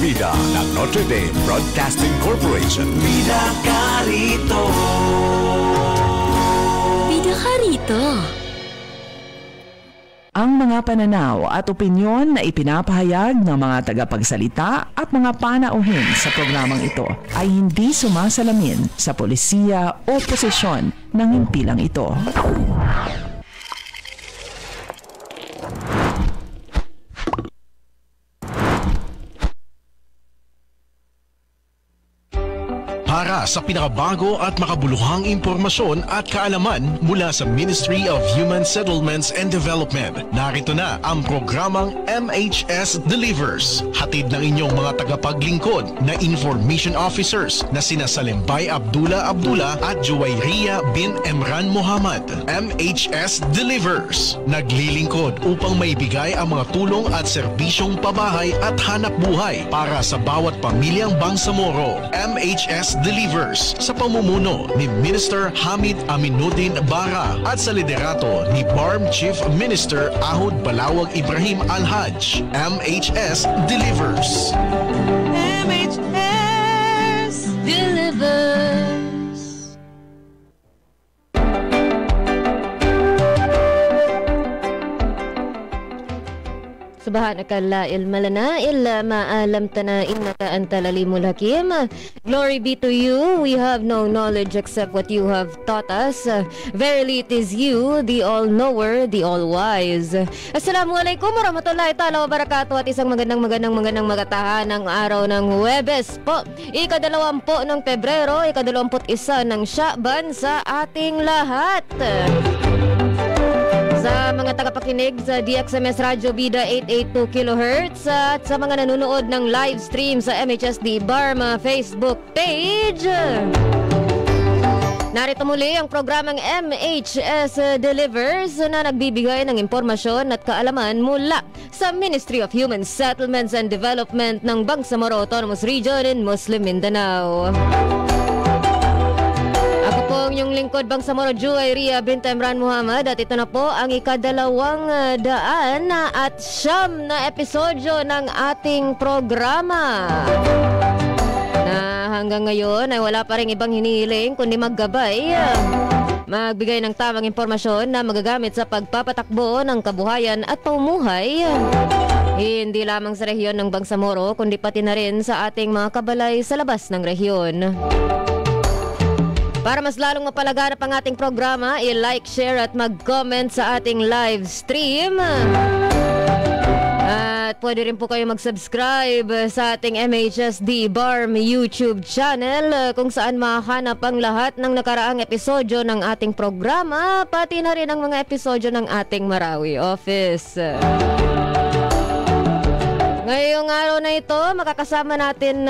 bida ng Notre Dame Broadcasting Corporation. Bida ka rito. Bida ka rito. Ang mga pananaw at opinyon na ipinapahayag ng mga tagapagsalita at mga panauhin sa programang ito ay hindi sumasalamin sa polisiya o posisyon ng himpilang ito. Para sa pinakabago at makabuluhang impormasyon at kaalaman mula sa Ministry of Human Settlements and Development, narito na ang programang MHS Delivers. Hatid ng inyong mga tagapaglingkod na information officers na sina Salimbay Abdullah at Juwayriya bin Emran Muhammad. MHS Delivers, naglilingkod upang maibigay ang mga tulong at serbisyong pabahay at hanap buhay para sa bawat pamilyang Bangsamoro. MHS Delivers sa pamumuno ni Minister Hamid Aminuddin Bara at sa liderato ni BARM Chief Minister Ahud Balawag Ibrahim Al-Haj. MHS Delivers. MHS Delivers. Subhanakalla ilma lana illa ma'alamtana innaka antal alimul hakim. Glory be to you. We have no knowledge except what you have taught us. Verily it is you, the all-knower, the all-wise. Assalamualaikum warahmatullahi ta'ala wabarakatuh at isang magandang magatahan ng araw ng Huwebes po. Ika-20 ng Pebrero, ika-21 ng Sha'ban sa ating lahat. Sa mga tagapakinig sa DXMS Radio Bida 882 kHz at sa mga nanonood ng live stream sa MHSD Barma Facebook page. Narito muli ang programang MHS Delivers na nagbibigay ng impormasyon at kaalaman mula sa Ministry of Human Settlements and Development ng Bangsamoro Autonomous Region in Muslim Mindanao. Ako po ang inyong lingkod Bangsamoro Juwayriya bint Emran Muhammad at ito na po ang ika-200 at 9 na episodyo ng ating programa. Na hanggang ngayon ay wala pa rin ibang hinihiling kundi maggabay, magbigay ng tamang impormasyon na magagamit sa pagpapatakbo ng kabuhayan at pamumuhay. Hindi lamang sa rehiyon ng Bangsamoro kundi pati na rin sa ating mga kabalay sa labas ng rehiyon. Para mas lalong mapalaganap ang ating programa, i-like, share at mag-comment sa ating live stream. At pwede rin po kayo mag-subscribe sa ating MHSD BARM YouTube channel kung saan makahanap ang lahat ng nakaraang episodyo ng ating programa, pati na rin ang mga episodyo ng ating Marawi Office. Ngayong araw na ito, makakasama natin,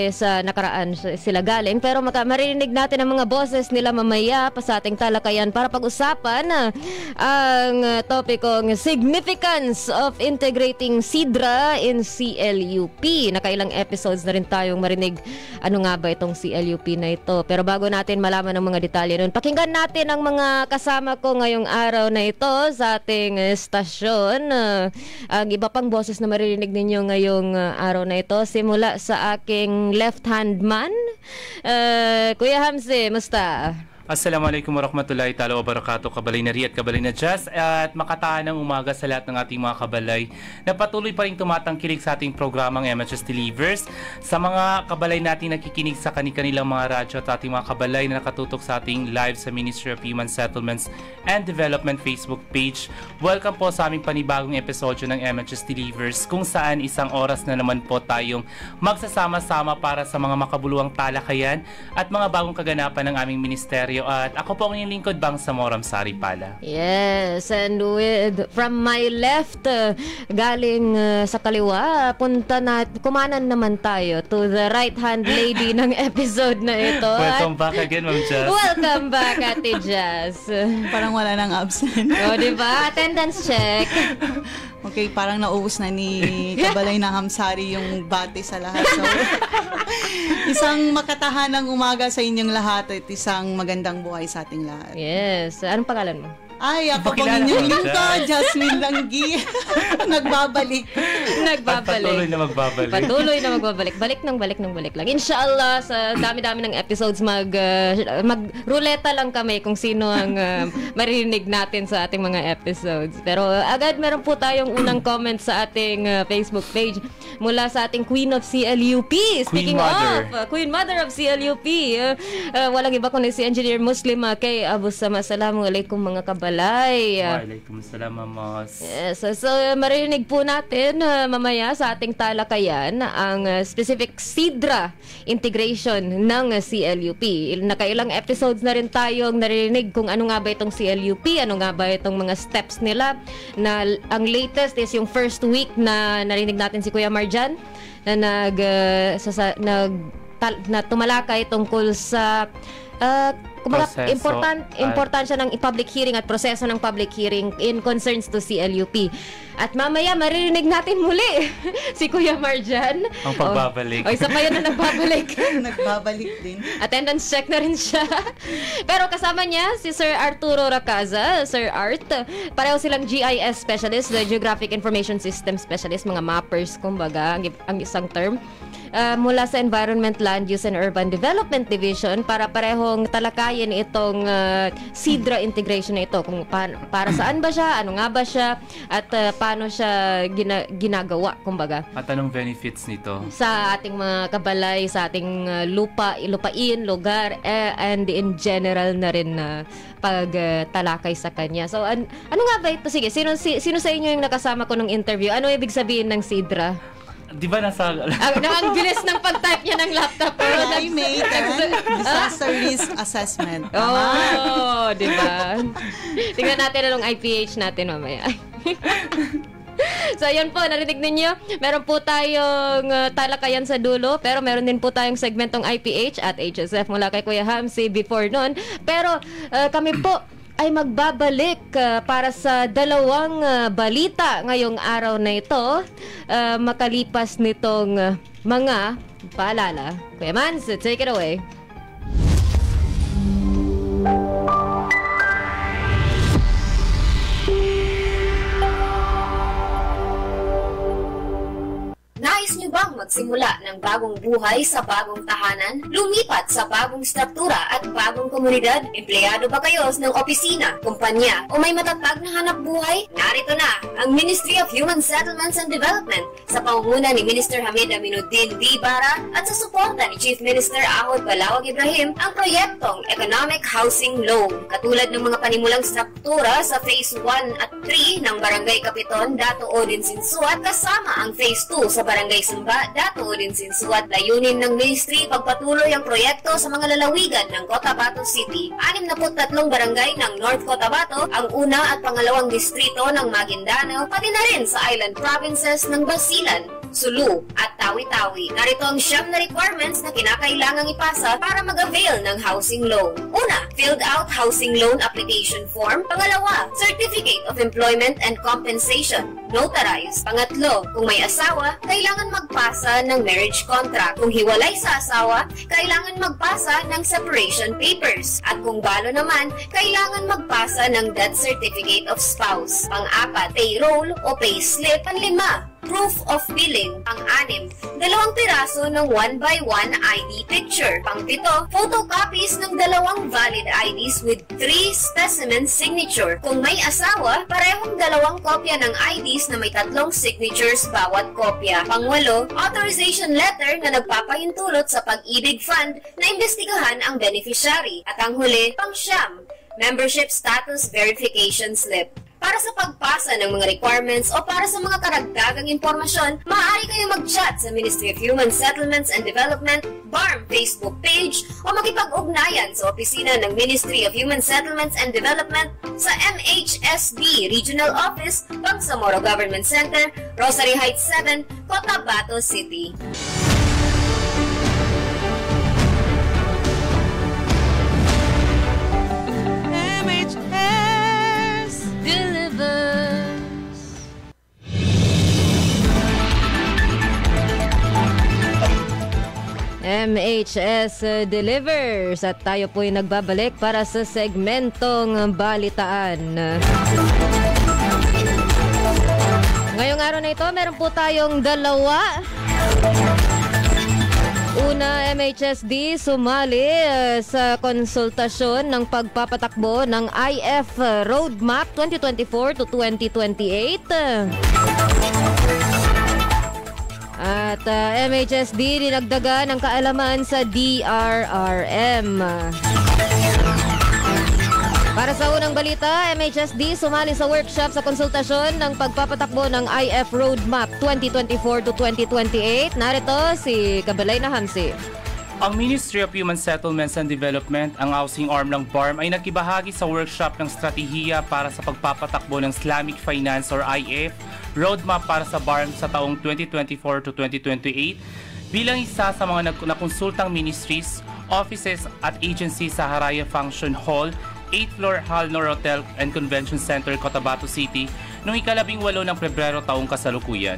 sa nakaraan sila galing, pero marinig natin ang mga boses nila mamaya pa sa ating talakayan para pag-usapan ang topikong Significance of Integrating SIDRA in CLUP. Nakailang episodes na rin tayong marinig ano nga ba itong CLUP na ito. Pero bago natin malaman ang mga detalye nun, pakinggan natin ang mga kasama ko ngayong araw na ito sa ating estasyon. Ang iba pang boses na maririnig ninyo ngayong araw na ito, simula sa aking left-hand man, Kuya Hamsi, musta? Assalamualaikum warahmatullahi ta'ala wabarakatuh, kabalay na Ri at kabalay na Jazz, at makataanang umaga sa lahat ng ating mga kabalay na patuloy pa rin tumatangkilik sa ating programang MHS Delivers. Sa mga kabalay natin nakikinig sa kanilang mga radyo at ating mga kabalay na nakatutok sa ating live sa Ministry of Human Settlements and Development Facebook page, welcome po sa aming panibagong episodyo ng MHS Delivers, kung saan isang oras na naman po tayong magsasama-sama para sa mga makabuluhang talakayan at mga bagong kaganapan ng aming ministeryo. At ako po ang inyong lingkod, Bangsamoro Sari Pala. Yes, and from my left, galing sa kaliwa, kumanan naman tayo to the right-hand lady ng episode na ito. Welcome back again, Ma'am Jazz. Welcome back, Ate Jazz. Parang wala nang absent. O, diba? Attendance check. Okay, parang nauubos na ni Kabalay na Hamsari yung bati sa lahat. So, isang makatahanang umaga sa inyong lahat at isang magandang buhay sa ating lahat. Yes. Anong pangalan mo? Ay, ako pong Pakilala inyong ko lingko, Jasmine Langgi. Nagbabalik. Nagbabalik. Patuloy na magbabalik. Patuloy na magbabalik. Balik ng balik lang. Inshallah, sa dami-dami ng episodes, mag-ruleta lang kami kung sino ang maririnig natin sa ating mga episodes. Pero agad meron po tayong unang comment sa ating Facebook page mula sa ating Queen of CLUP. Speaking Queen Mother of CLUP. Walang iba kundi si Engineer Muslim kay Abu Sama. Assalamualaikum mga kabalay. Waalaikumsalam, Mamos. So maririnig po natin mamaya sa ating talakayan ang specific SIDRA integration ng CLUP. Nakailang episodes na rin tayong naririnig kung ano nga ba itong CLUP, ano nga ba itong mga steps nila, na ang latest is yung first week na narinig natin si Kuya Marjan na na tumalakay tungkol sa importansya ng public hearing at proseso ng public hearing in concerns to CLUP. At mamaya maririnig natin muli si Kuya Marjan. Ang pagbabalik. Isa pa yun na nagbabalik. Nagbabalik din. Attendance check na rin siya. Pero kasama niya si Sir Arturo Racaza, Sir Art. Pareho silang GIS specialist, the Geographic Information System specialist, mga mappers kumbaga ang isang term. Mula sa Environment, Land Use and Urban Development Division para parehong talakayin itong SIDRA integration na ito. Kung para saan ba siya, ano nga ba siya, at paano siya ginagawa, kumbaga. At anong benefits nito? Sa ating mga kabalay, sa ating lupain, lugar, and in general na rin na pagtalakay sa kanya. So, ano nga ba ito? Sige, sino sa inyo yung nakasama ko ng interview? Ano ibig sabihin ng SIDRA? Di ba nasa... ang bilis ng pag-type niya ng laptop. Pero Climate and Disaster Risk Assessment. Oh, di ba? Tingnan natin anong IPH natin mamaya. So, yan po, narinig ninyo. Meron po tayong talakayan sa dulo, pero meron din po tayong segmentong IPH at HSF mula kay Kuya Hamsi before nun. Pero kami po ay magbabalik para sa dalawang balita ngayong araw na ito, makalipas nitong mga paalala. Kuya Mans, take it away. Nais niyo bang magsimula ng bagong buhay sa bagong tahanan? Lumipat sa bagong struktura at bagong komunidad? Empleyado ba kayo ng opisina, kumpanya, o may matatag na hanap buhay? Narito na ang Ministry of Human Settlements and Development sa pangunguna ni Minister Hamid Aminuddin D. Bara at sa suporta ni Chief Minister Ahod Balawag Ibrahim ang proyektong Economic Housing Loan. Katulad ng mga panimulang struktura sa Phase 1 at 3 ng Barangay Kapiton, Dato Odin Sinsuat, kasama ang Phase 2 sa Barangay Samba, Dato Odin Sinsuat. Layunin ng ministry pagpatuloy ang proyekto sa mga lalawigan ng Cotabato City. 63 barangay ng North Cotabato, ang una at pangalawang distrito ng Maguindanao, pati na rin sa island provinces ng Basilan, Sulu at Tawi-Tawi. Narito ang 9 na requirements na kinakailangang ipasa para mag-avail ng housing loan. Una, filled out housing loan application form. Pangalawa, Certificate of Employment and Compensation, notarized. Pangatlo, kung may asawa, kailangan magpasa ng marriage contract. Kung hiwalay sa asawa, kailangan magpasa ng separation papers. At kung balo naman, kailangan magpasa ng death certificate of spouse. Pang-apat, payroll o payslip. Panlima, proof of billing. Pang-anim, 2 piraso ng 1x1 ID picture. Pang-pito, photocopies ng 2 valid IDs with 3 specimen signature. Kung may asawa, parehong 2 kopya ng IDs na may 3 signatures bawat kopya. Pang-walo, authorization letter na nagpapahintulot sa Pag-ibig Fund na imbestigahan ang beneficiary. At ang huli, pang-siyam, membership status verification slip. Para sa pagpasa ng mga requirements o para sa mga karagdagang impormasyon, maaari kayo mag-chat sa Ministry of Human Settlements and Development, BARM Facebook page o makipag-ugnayan sa opisina ng Ministry of Human Settlements and Development sa MHSD Regional Office, Bangsamoro Government Center, Rosary Heights 7, Cotabato City. MHS delivers at tayo po'y nagbabalik para sa segmentong balitaan. Ngayong araw na ito, meron po tayong dalawa. Una, MHSD sumali sa konsultasyon ng pagpapatakbo ng IF Roadmap 2024 to 2028. At MHSD dinagdagan ng kaalaman sa DRRM. Para sa unang balita, MHSD sumali sa workshop sa konsultasyon ng pagpapatakbo ng IF Roadmap 2024 to 2028. Narito si Kabalay na Hamsi. Ang Ministry of Human Settlements and Development, ang housing arm ng BARM, ay nakibahagi sa workshop ng strategiya para sa pagpapatakbo ng Islamic Finance or IF Roadmap para sa BARM sa taong 2024 to 2028 bilang isa sa mga nakonsultang ministries, offices at agencies sa Haraya Function Hall, 8th floor Halnor Hotel and Convention Center, Cotabato City noong 18 ng Pebrero taong kasalukuyan.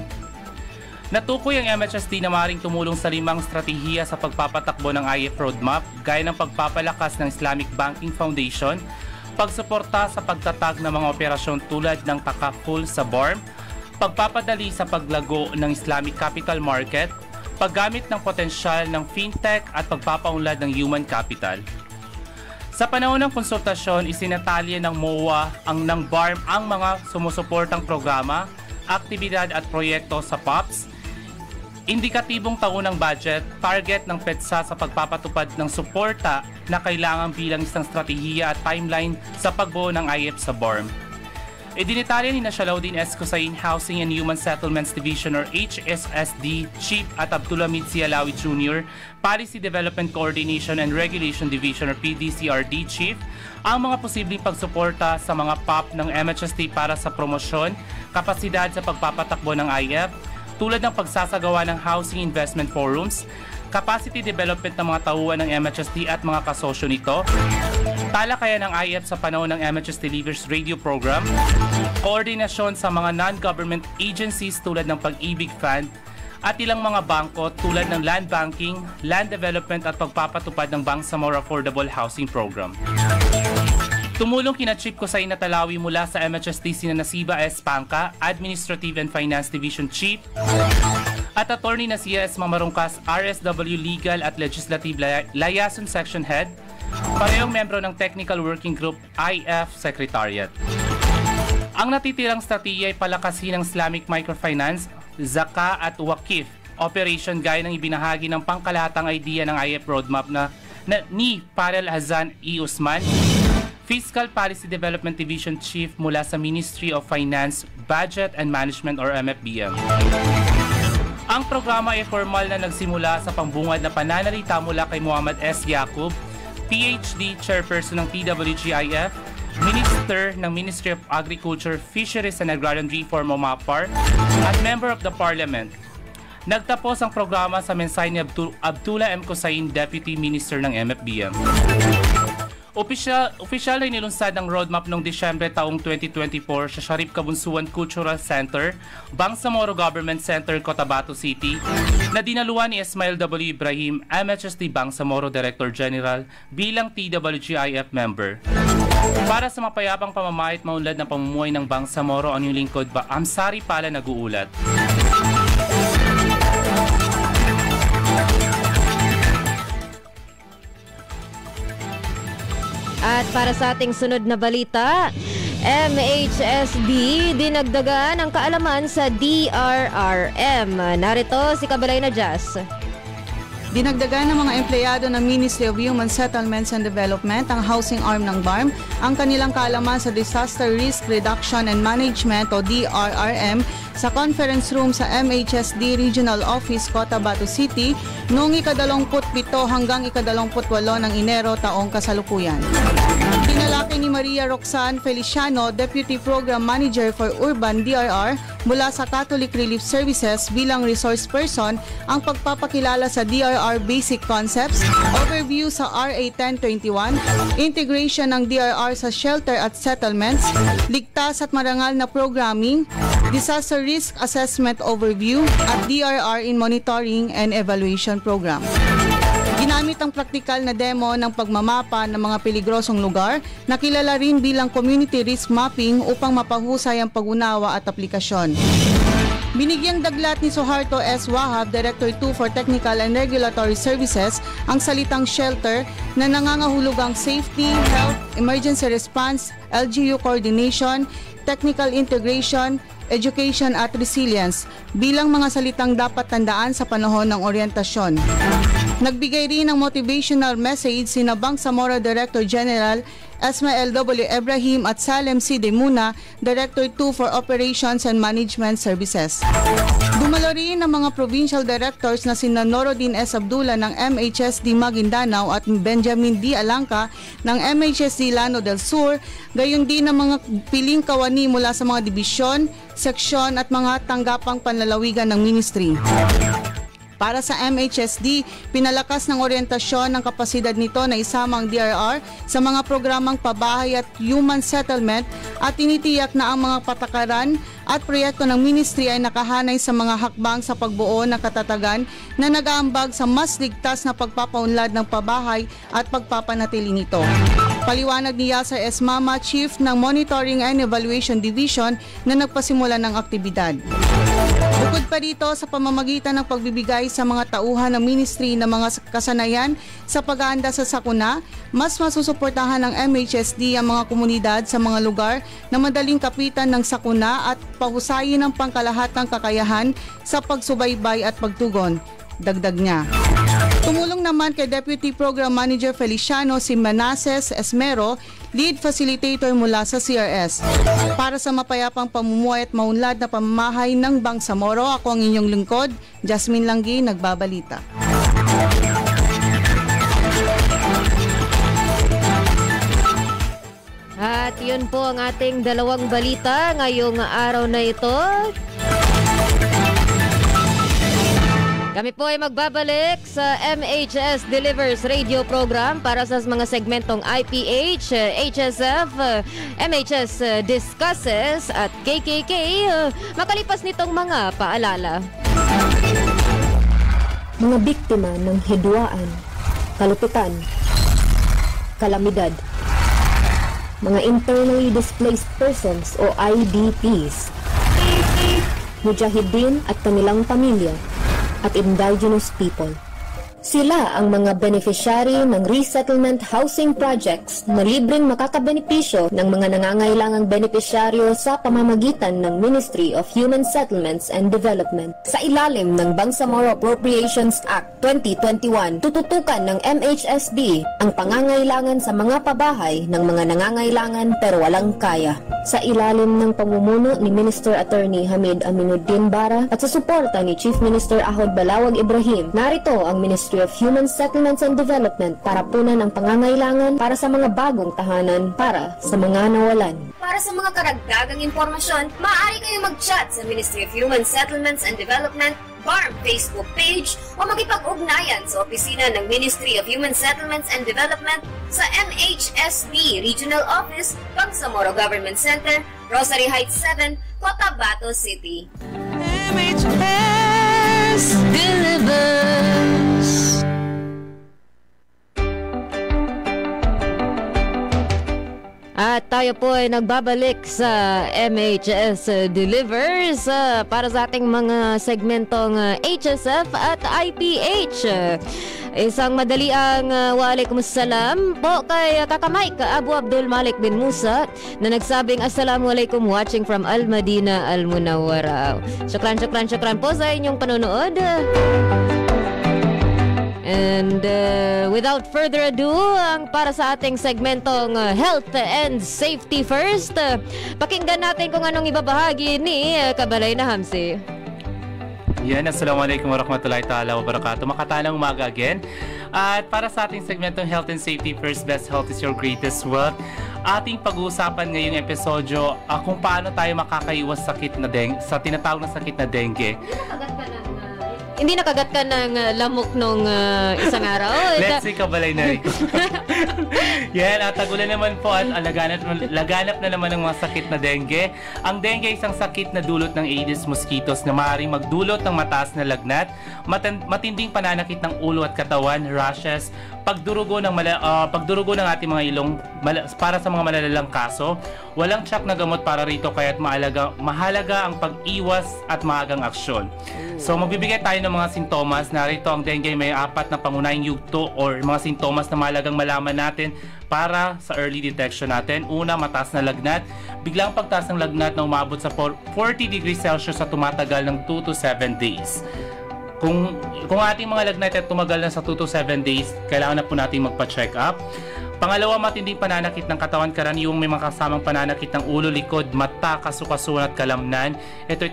Natukoy ang MHSD na maaaring tumulong sa 5 strategiya sa pagpapatakbo ng IF Roadmap gaya ng pagpapalakas ng Islamic Banking Foundation, pagsuporta sa pagtatag ng mga operasyon tulad ng Takaful sa BARM, pagpapadali sa paglago ng Islamic Capital Market, paggamit ng potensyal ng fintech at pagpapaunlad ng human capital. Sa panahon ng konsultasyon, isinatalya ng MOA ng BARM ang mga sumusuportang programa, aktibidad at proyekto sa POPs, indikatibong taunang budget, target ng PEDSA sa pagpapatupad ng suporta na kailangan bilang isang strategiya at timeline sa pagbuo ng IF sa BARM. Idinitalya ni Shalaudin S. Kusain, Housing and Human Settlements Division or HSSD Chief at Abdulhamid Sialawi Jr., Policy Development Coordination and Regulation Division or PDCRD Chief, ang mga posibleng pagsuporta sa mga POP ng MHSD para sa promosyon, kapasidad sa pagpapatakbo ng IF, tulad ng pagsasagawa ng housing investment forums, capacity development ng mga tauhan ng MHSD at mga kasosyo nito, talakayan ng IF sa panahon ng MHS Delivers radio program, koordinasyon sa mga non-government agencies tulad ng Pag-ibig Fund at ilang mga bangko tulad ng land banking, land development at pagpapatupad ng Bangsamoro Affordable Housing Program. Tumulong kina Chief Kusain Natalawi mula sa MHSD sina Nasiba S. Pangka, Administrative and Finance Division Chief, at Attorney na si S. Mamarungkas, RSW Legal at Legislative Liaison Section Head, parehong membro ng Technical Working Group IF Secretariat. Ang natitirang strategiya ay palakasin ng Islamic Microfinance, Zaka at Waqif operation gaya ng ibinahagi ng pangkalahatang idea ng IF Roadmap ni Parel Hazan E. Usman, Fiscal Policy Development Division Chief mula sa Ministry of Finance, Budget and Management or MFBM. Ang programa ay formal na nagsimula sa pambungad na pananalita mula kay Muhammad S. Yaqub, PhD Chairperson ng PWGIF, Minister ng Ministry of Agriculture, Fisheries and Agrarian Reform o MAPAR, at Member of the Parliament. Nagtapos ang programa sa mensahe ni Abdullah M. Kusain, Deputy Minister ng MFBM. Opisyal ay nilunsad ng roadmap noong Disyembre taong 2024 sa Sharif Kabunsuan Cultural Center, Bangsamoro Government Center, Cotabato City, na dinaluhan ni Ismail W. Ibrahim, MHSD Bangsamoro Director General, bilang TWGIF member. Para sa mapayapang pamamahit maunlad na pamumuhay ng Bangsamoro, ang inyong lingkod ba Amsari Pala nag-uulat. At para sa ating sunod na balita, MHSD dinagdagan ang kaalaman sa DRRM. Narito si Kabalay na Jazz. Dinagdagan ng mga empleyado ng Ministry of Human Settlements and Development, ang housing arm ng BARM, ang kanilang kaalaman sa Disaster Risk Reduction and Management o DRRM sa conference room sa MHSD Regional Office, Cotabato City noong 27 hanggang 28 ng Enero taong kasalukuyan. Pinalaki ni Maria Roxanne Feliciano, Deputy Program Manager for Urban DRR mula sa Catholic Relief Services bilang resource person, ang pagpapakilala sa DRR basic concepts, overview sa RA 1021, integration ng DRR sa shelter at settlements, ligtas at marangal na programming, disaster risk assessment overview, at DRR in monitoring and evaluation program. Ginamit ang praktikal na demo ng pagmamapa ng mga peligrosong lugar na kilala rin bilang community risk mapping upang mapahusay ang pag-unawa at aplikasyon. Binigyang daglat ni Suharto S. Wahab, Director 2 for Technical and Regulatory Services, ang salitang shelter na nangangahulugang safety, health, emergency response, LGU coordination, technical integration, education at resilience bilang mga salitang dapat tandaan sa panahon ng oryentasyon. Nagbigay rin ng motivational message sina Bangsamoro Director General Esma L.W. Ibrahim at Salem C. Demuna, Director 2 for Operations and Management Services. Dumalo rin ang mga provincial directors na sina Norodin S. Abdullah ng MHSD Maguindanao at Benjamin D. Alangka ng MHSD Llano del Sur, gayon din ang mga piling kawani mula sa mga dibisyon, seksyon at mga tanggapang panlalawigan ng ministry. Para sa MHSD, pinalakas ng oryentasyon ng kapasidad nito na isama ang DRR sa mga programang pabahay at human settlement at tinitiyak na ang mga patakaran at proyekto ng ministry ay nakahanay sa mga hakbang sa pagbuo ng katatagan na nag-aambag sa mas ligtas na pagpapaunlad ng pabahay at pagpapanatili nito. Paliwanag ni Yasser S. Mama, Chief ng Monitoring and Evaluation Division na nagpasimula ng aktibidad. Bukod pa dito sa pamamagitan ng pagbibigay sa mga tauhan ng ministry ng mga kasanayan sa pag-aanda sa sakuna, mas masusuportahan ng MHSD ang mga komunidad sa mga lugar na madaling kapitan ng sakuna at pahusayin ang pangkalahatang kakayahan sa pagsubaybay at pagtugon. Dagdag niya. Tumulong naman kay Deputy Program Manager Feliciano si Manases Esmero, Lead Facilitator mula sa CRS. Para sa mapayapang pamumuhay at maunlad na pamamahay ng Bangsamoro, ako ang inyong lingkod, Jasmine Langgi, nagbabalita. At yun po ang ating dalawang balita ngayong araw na ito. Kami po ay magbabalik sa MHS Delivers radio program para sa mga segmentong IPH, HSF, MHS Discusses at KKK makalipas nitong mga paalala. Mga biktima ng hidwaan, kalupitan, kalamidad, mga internally displaced persons o IDPs, mujahideen at kanilang pamilya, at indigenous people. Sila ang mga beneficiary ng resettlement housing projects na libreng makakabenepisyo ng mga nangangailangang benepisyaryo sa pamamagitan ng Ministry of Human Settlements and Development. Sa ilalim ng Bangsamoro Appropriations Act 2021, tututukan ng MHSD ang pangangailangan sa mga pabahay ng mga nangangailangan pero walang kaya. Sa ilalim ng pamumuno ni Minister Attorney Hamid Aminuddin Bara at sa suporta ni Chief Minister Ahod Balawag Ibrahim, narito ang Ministry of Human Settlements and Development para punan ang pangangailangan para sa mga bagong tahanan para sa mga nawalan. Para sa mga karagdagang impormasyon, maaari kayong mag-chat sa Ministry of Human Settlements and Development BARM Facebook page o makipag-ugnayan sa opisina ng Ministry of Human Settlements and Development sa MHSD Regional Office, Bangsamoro Government Center, Rosary Heights 7, Cotabato City. MHS Delivers. At tayo po ay nagbabalik sa MHS Delivers para sa ating mga segmentong HSF at IPH. Isang madaliang waalaikumsalam po kay Kaka Mike Abu Abdul Malik bin Musa na nagsabing Assalamualaikum watching from Al Madina Al Munawwara. Syukran po sa inyong panonood. And without further ado, ang para sa ating segmentong Health and Safety First, pakinggan natin kung anong ibabahagi ni Kabalay na Hamsi. Yan, Assalamualaikum warahmatullahi ta'ala wabarakatuh. Makatalang umaga again. At para sa ating segmentong Health and Safety First, Best Health is Your Greatest Wealth, ating pag-uusapan ngayong episodyo kung paano tayo makakaiwas sa tinatawag na sakit na dengue. Hindi nakagat ka ng lamok nung isang araw. Let's see, Kabalay na rin. Yan, at tagulan naman po at laganap na naman ng mga sakit na dengue. Ang dengue ay isang sakit na dulot ng Aedes mosquitoes na maaaring magdulot ng mataas na lagnat, matinding pananakit ng ulo at katawan, rashes, pagdurugo ng ating mga ilong para sa mga malalalang kaso. Walang tsak na gamot para rito kaya't mahalaga ang pag-iwas at maagang aksyon. So magbibigay tayo ng mga sintomas. Narito ang dengue may 4 na pangunahing yugto or mga sintomas na mahalagang malaman natin para sa early detection natin. Una, mataas na lagnat. Biglang pagtaas ng lagnat na umabot sa 40 degrees Celsius sa tumatagal ng 2 to 7 days. Kung ating mga lagnat ay tumagal na sa 2 to 7 days, kailangan na po natin magpa-check up. Pangalawa, matinding pananakit ng katawan, karaniwang may mga kasamang pananakit ng ulo, likod, mata, kasukasuan at kalamnan. Ito ay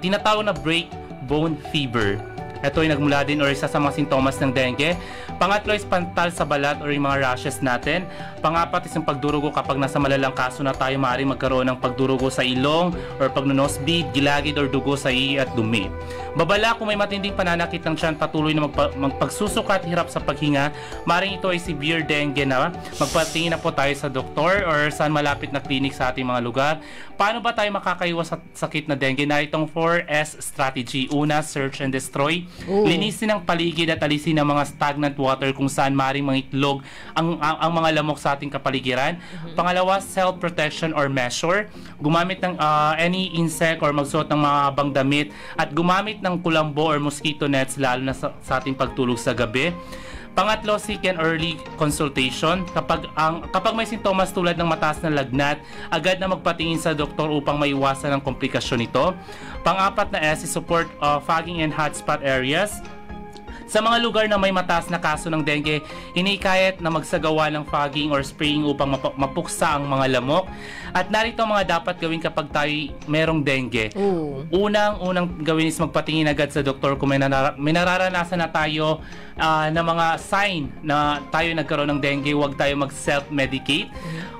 tinatawag na break bone fever. Ito ay nagmula din or isa sa mga sintomas ng dengue. Pangatlo is pantal sa balat or yung mga rashes natin. Pangapat is yung pagdurugo kapag nasa malalang kaso na tayo, maaaring magkaroon ng pagdurugo sa ilong or pagnonosebleed, gilagid or dugo sa ihi at dumi. Babala, kung may matinding pananakit ng tiyan, patuloy na magpagsusuka at hirap sa paghinga, maaaring ito ay severe dengue na. Magpatingin na po tayo sa doktor or saan malapit na clinic sa ating mga lugar. Paano ba tayo makakaiwas sa sakit na dengue? Na itong 4S strategy. Una, search and destroy. Linisin ang paligid at alisin ang mga stagnant water kung saan maaaring mangitlog ang mga lamok sa ating kapaligiran. Pangalawa, self-protection or measure. Gumamit ng any insect or magsuot ng mga habang damit at gumamit ng kulambo or mosquito nets lalo na sa ating pagtulog sa gabi. Pangatlo, seek an early consultation. Kapag may sintomas tulad ng mataas na lagnat, agad na magpatingin sa doktor upang maiwasan ang komplikasyon nito. Pang-apat na S is support fogging and hotspot areas. Sa mga lugar na may mataas na kaso ng dengue, hinikayat na magsagawa ng fogging or spraying upang mapuksa ang mga lamok. At narito ang mga dapat gawin kapag tayo merong dengue. Unang gawin is magpatingin agad sa doktor kung may nararanasan na tayo na mga sign na tayo nagkaroon ng dengue. Huwag tayo mag-self-medicate.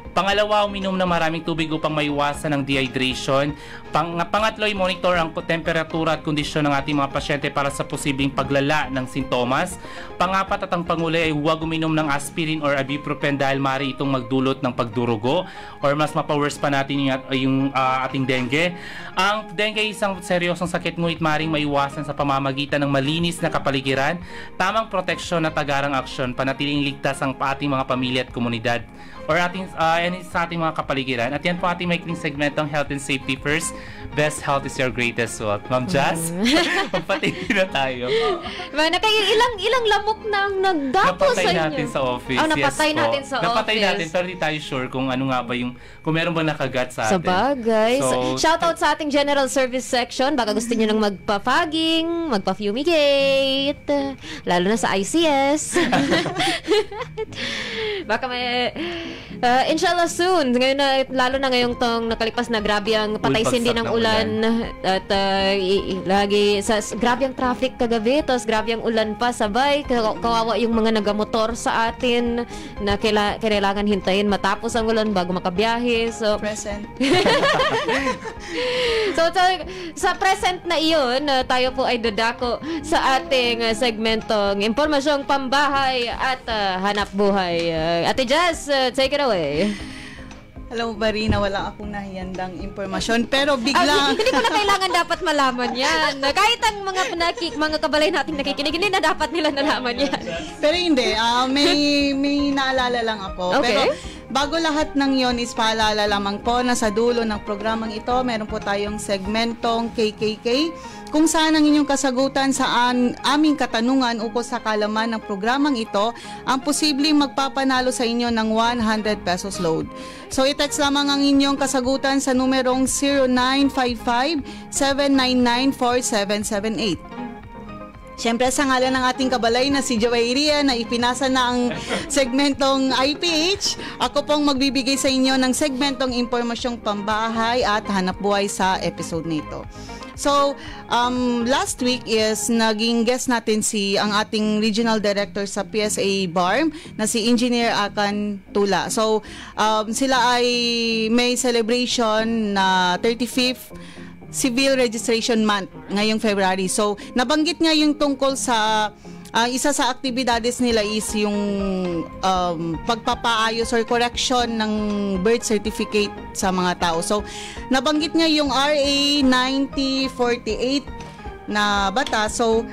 Pangalawa, uminom na maraming tubig upang maiwasan ang dehydration. Pangatlo, i-monitor ang temperatura at kondisyon ng ating mga pasyente para sa posibleng paglala ng sintomas. Pangapat at ang panguli ay huwag uminom ng aspirin or ibuprofen dahil maaari itong magdulot ng pagdurugo or mas mapawers pa natin yung ating dengue. Ang dengue ay isang seryosong sakit ngunit maaaring maiwasan sa pamamagitan ng malinis na kapaligiran, tamang proteksyon at agarang aksyon, panatiling ligtas ang ating mga pamilya at komunidad or sa ating mga kapaligiran. At yan po ating maikling segmentong Health and Safety First. Best health is your greatest wealth. Ma'am Jazz, magpatingin na tayo. Ilang lamok na nagdapo sa inyo. Napatay natin sa office. Napatay natin sa napatay office. natin, pero di tayo sure kung ano nga ba kung meron bang nakagat sa atin. Sa bagay. So, shoutout sa ating general service section. Baka gusto nyo nang magpa-fogging, magpa-fumigate, lalo na sa ICS. Baka may inshallah soon, ngayon lalo na ngayong tong nakalipas na grabe ang patay sindi ng ulan at lagi grabe ang traffic kagabi, tapos grabe ang ulan pa sabay, kawawa yung mga nagamotor sa atin na kailangan hintayin matapos ang ulan bago makabiyahe. So Present. so sa present na iyon, tayo po ay dadako sa ating segmentong impormasyong pambahay at hanap buhay. Ate Jazz, take it away. Alam mo ba, Rina, wala akong nahihandang impormasyon, pero bigla... Hindi ko na kailangan dapat malaman yan. Kahit ang mga kabalay nating nakikinig, hindi na dapat nila nalaman yan. Pero hindi, may naalala lang ako. Okay. Pero bago lahat ng yon is paalala lamang po na sa dulo ng programang ito, meron po tayong segmentong KKK, kung saan ang inyong kasagutan sa aming katanungan ukol sa kalaman ng programang ito ang posibleng magpapanalo sa inyo ng 100 pesos load. So i-text lamang ang inyong kasagutan sa numerong 0955-799-4778. Siyempre, sa ngalan ng ating kabalay na si Joeria na ipinasa na ang segmentong IPH, ako pong magbibigay sa inyo ng segmentong impormasyong pambahay at hanap buhay sa episode nito. So, last week is naging guest natin ang ating regional director sa PSA BARM na si Engineer Akan Tula. So, sila ay may celebration na 35th Civil Registration Month ngayong February. So, nabanggit nga yung tungkol sa isa sa aktibidades nila is yung pagpapaayos or correction ng birth certificate sa mga tao. So, nabanggit niya yung RA 9048 na batas. So,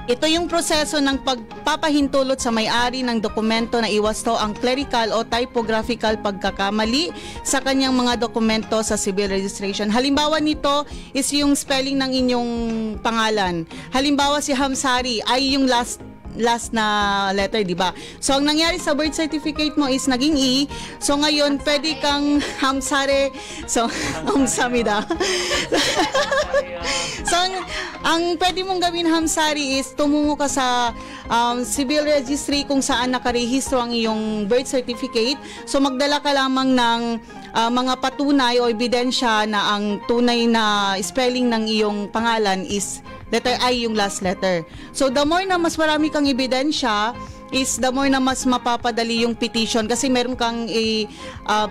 ito yung proseso ng pagpapahintulot sa may-ari ng dokumento na iwasto ang clerical o typographical pagkakamali sa kanyang mga dokumento sa civil registration. Halimbawa nito is yung spelling ng inyong pangalan. Halimbawa si Hamsari ay yung last na letter, di ba? So, ang nangyari sa birth certificate mo is naging E. So, ngayon, pwede kang Hamsare. So, Hamsamida. So, ang pwede mong gawin, Hamsari, is tumungo ka sa civil registry kung saan nakarehistro ang iyong birth certificate. So, magdala ka lamang ng mga patunay o ebidensya na ang tunay na spelling ng iyong pangalan is letter I yung last letter. So, the more na mas marami kang ebidensya, is the more na mas mapapadali yung petition kasi meron kang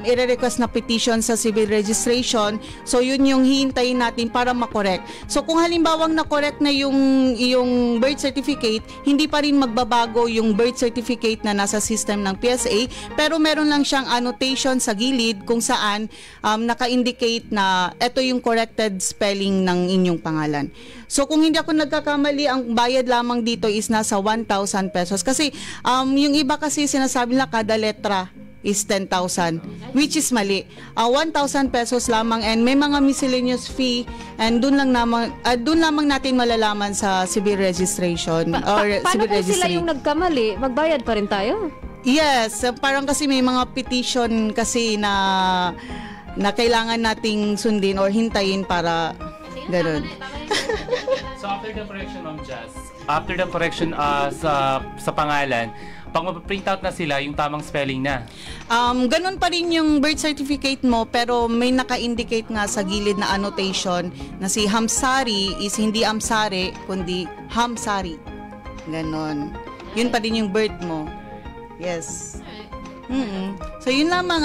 i-request na petition sa civil registration. So, yun yung hihintayin natin para makorek. So, kung halimbawang na-correct na yung birth certificate, hindi pa rin magbabago yung birth certificate na nasa system ng PSA, pero meron lang siyang annotation sa gilid kung saan naka-indicate na ito yung corrected spelling ng inyong pangalan. So, kung hindi ako nagkakamali, ang bayad lamang dito is nasa 1,000 pesos. Kasi, yung iba kasi sinasabi nila kada letra is 10,000, which is mali. 1,000 pesos lamang and may mga miscellaneous fee and dun lamang natin malalaman sa civil registration or civil registry. Paano kung sila yung nagkamali? Magbayad pa rin tayo? Yes, parang kasi may mga petition kasi na kailangan nating sundin or hintayin para gano'n. So after the correction, Ma'am Jazz, after the correction sa pangalan, pag ma-print out na sila, yung tamang spelling na? Ganun pa rin yung birth certificate mo, pero may naka-indicate nga sa gilid na annotation na si Hamsari is hindi Amsare, kundi Hamsari. Ganon. Yun pa din yung birth mo. Yes. So yun lamang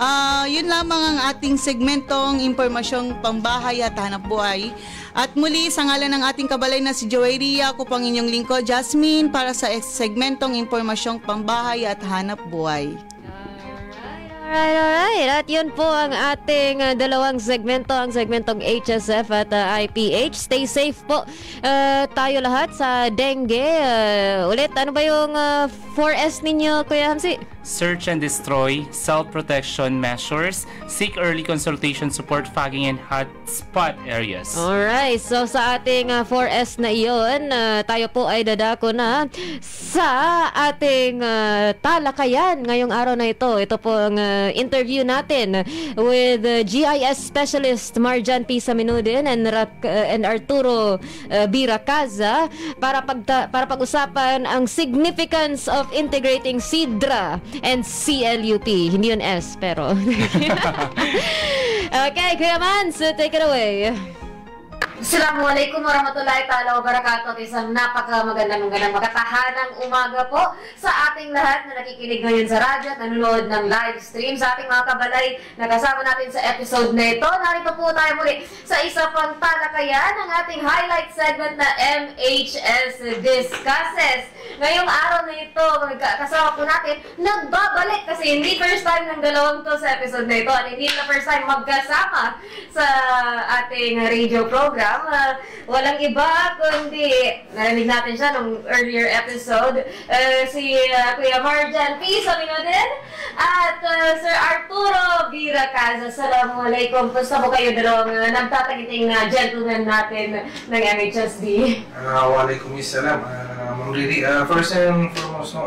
ang ating segmentong impormasyong pambahay at hanap buhay. At muli, sa ngalan ng ating kabalay na si Joeria, ako pang inyong lingkod, Jasmine, para sa segmentong impormasyong pambahay at hanap buhay. Alright. At yun po ang ating dalawang segmento, ang segmentong HSF at IPH. Stay safe po tayo lahat sa dengue. Ulit, ano ba yung 4S ninyo, Kuya Hamsi? Search and destroy, self-protection measures, seek early consultation support, fogging and hotspot areas. Alright, so sa ating 4S na iyon, tayo po ay dadako na sa ating talakayan ngayong araw na ito. Ito po ang interview natin with GIS specialist Marjan P. Saminudin and Arturo Biracaza para pag-usapan ang significance of integrating SIDRA and CLUP. Hindi yun S, pero okay, Kuya Mans, take it away. Assalamualaikum warahmatullahi ta'ala wabarakatuh. Isang napakamagandang makatahanang umaga po sa ating lahat na nakikinig ngayon sa radyo at nanonood ng live stream. Sa ating mga kabalay na kasama natin sa episode na ito, narito po tayo muli sa isa pang talakayan ng ating highlight segment na MHS Discusses. Ngayong araw na ito, kasama po natin, nagbabalik kasi hindi first time ng dalawang to sa episode na ito at hindi na first time magkasama sa ating radio program. Walang iba kundi narinig natin siya nung earlier episode, si Kuya Marjan P. Saminudin at Sir Arturo Biracaza. Assalamualaikum. Pusta po kayo dalawang nagtatagiting na gentleman natin ng MHSD? Waalaikumsalam. Ma'am Riri, first and foremost,